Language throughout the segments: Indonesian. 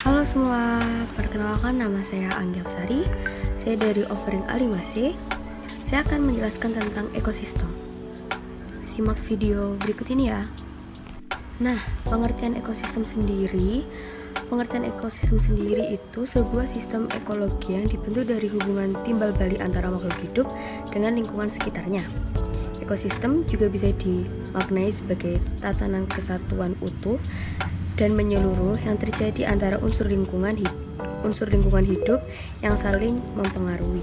Halo semua, perkenalkan nama saya Anggi Apsari. Saya dari Offering A5C. Saya akan menjelaskan tentang ekosistem. Simak video berikut ini ya. Nah, pengertian ekosistem sendiri itu sebuah sistem ekologi yang dibentuk dari hubungan timbal balik antara makhluk hidup dengan lingkungan sekitarnya. Ekosistem juga bisa dimaknai sebagai tatanan kesatuan utuh dan menyeluruh yang terjadi antara unsur lingkungan hidup yang saling mempengaruhi.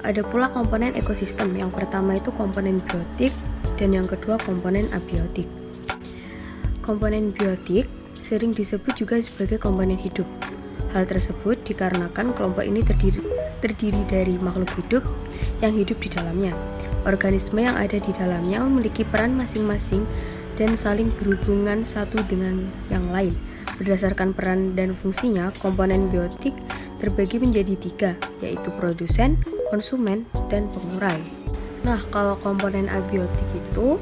Ada pula komponen ekosistem. Yang pertama itu komponen biotik dan yang kedua komponen abiotik. Komponen biotik sering disebut juga sebagai komponen hidup. Hal tersebut dikarenakan kelompok ini terdiri dari makhluk hidup yang hidup di dalamnya. Organisme yang ada di dalamnya memiliki peran masing-masing dan saling berhubungan satu dengan yang lain. Berdasarkan peran dan fungsinya, komponen biotik terbagi menjadi 3, yaitu produsen, konsumen, dan pengurai. Nah, kalau komponen abiotik itu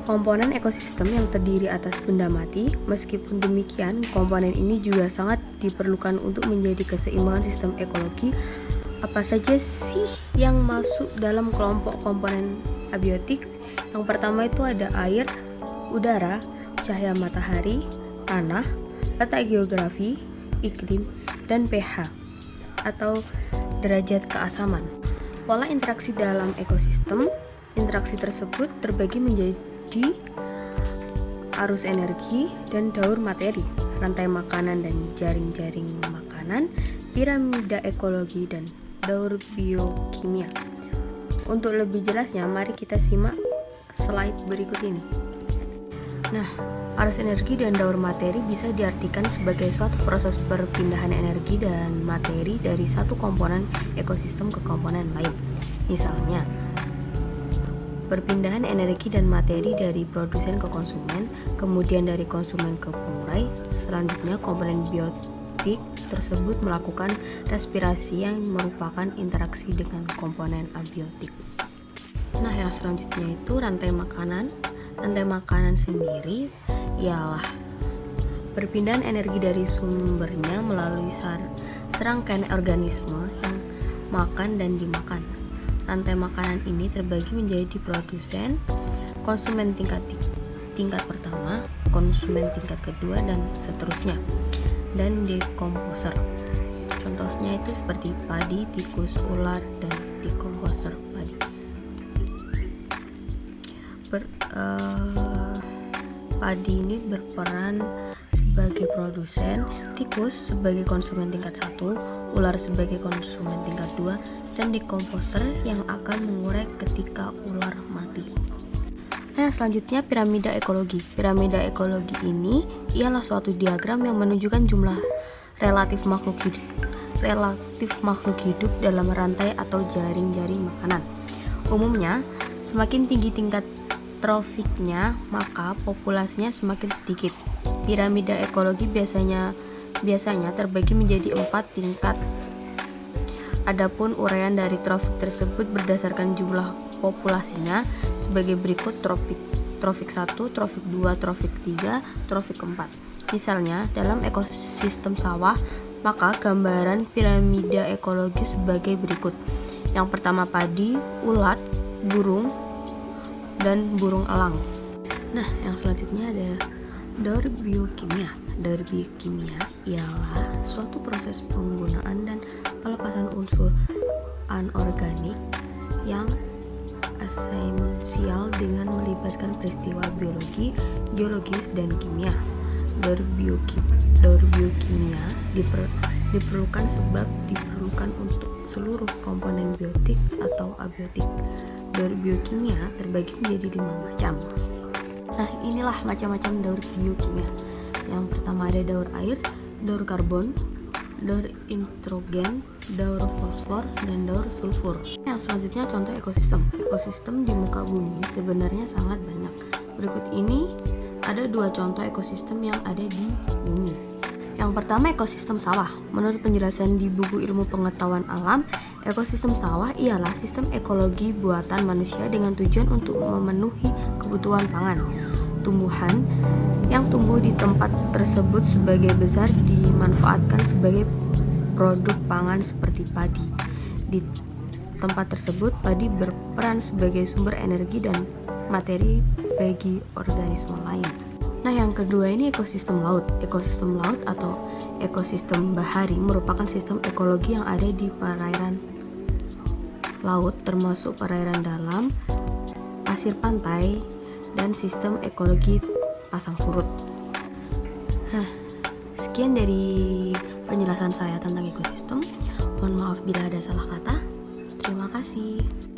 komponen ekosistem yang terdiri atas benda mati. Meskipun demikian, komponen ini juga sangat diperlukan untuk menjadi keseimbangan sistem ekologi. Apa saja sih yang masuk dalam kelompok komponen abiotik? Yang pertama itu ada air, udara, cahaya matahari, tanah, letak geografi, iklim, dan pH atau derajat keasaman. Pola interaksi dalam ekosistem. Interaksi tersebut terbagi menjadi arus energi dan daur materi, rantai makanan dan jaring-jaring makanan, piramida ekologi, dan daur biokimia. Untuk lebih jelasnya, mari kita simak slide berikut ini. Nah, arus energi dan daur materi bisa diartikan sebagai suatu proses perpindahan energi dan materi dari satu komponen ekosistem ke komponen lain. Misalnya, perpindahan energi dan materi dari produsen ke konsumen, kemudian dari konsumen ke pengurai. Selanjutnya, komponen biotik tersebut melakukan respirasi yang merupakan interaksi dengan komponen abiotik. Nah, yang selanjutnya itu rantai makanan. Rantai makanan sendiri ialah perpindahan energi dari sumbernya melalui serangkaian organisme yang makan dan dimakan. Rantai makanan ini terbagi menjadi produsen, konsumen tingkat pertama, konsumen tingkat kedua, dan seterusnya, dan dekomposer. Contohnya itu seperti padi, tikus, ular, dan dekomposer padi. Padi ini berperan sebagai produsen, tikus sebagai konsumen tingkat 1, ular sebagai konsumen tingkat 2, dan dekomposer yang akan mengurai ketika ular mati. Nah, selanjutnya piramida ekologi. Piramida ekologi ini ialah suatu diagram yang menunjukkan jumlah relatif makhluk hidup dalam rantai atau jaring-jaring makanan. Umumnya, semakin tinggi tingkat trofiknya, maka populasinya semakin sedikit. Piramida ekologi biasanya terbagi menjadi 4 tingkat. Adapun uraian dari trofik tersebut berdasarkan jumlah populasinya sebagai berikut: trofik 1, trofik 2, trofik 3, trofik 4. Misalnya, dalam ekosistem sawah, maka gambaran piramida ekologi sebagai berikut. Yang pertama padi, ulat, burung, dan burung elang. Nah, yang selanjutnya ada daur biokimia. Daur biokimia ialah suatu proses penggunaan dan pelepasan unsur anorganik yang esensial dengan melibatkan peristiwa biologi, geologis, dan kimia. Daur biokimia diperlukan sebab diperlukan untuk seluruh komponen biotik atau abiotik. Daur biokimia terbagi menjadi 5 macam. Nah, inilah macam-macam daur biokimia. Yang pertama ada daur air, daur karbon, daur nitrogen, daur fosfor, dan daur sulfur. Yang selanjutnya contoh ekosistem. Ekosistem di muka bumi sebenarnya sangat banyak. Berikut ini ada 2 contoh ekosistem yang ada di bumi. Yang pertama, ekosistem sawah. Menurut penjelasan di buku Ilmu Pengetahuan Alam, ekosistem sawah ialah sistem ekologi buatan manusia dengan tujuan untuk memenuhi kebutuhan pangan, tumbuhan yang tumbuh di tempat tersebut sebagai besar dimanfaatkan sebagai produk pangan seperti padi. Di tempat tersebut, padi berperan sebagai sumber energi dan materi bagi organisme lain. Nah, yang kedua ini ekosistem laut. Ekosistem laut atau ekosistem bahari merupakan sistem ekologi yang ada di perairan laut, termasuk perairan dalam, pasir pantai, dan sistem ekologi pasang surut. Nah, sekian dari penjelasan saya tentang ekosistem. Mohon maaf bila ada salah kata. Terima kasih.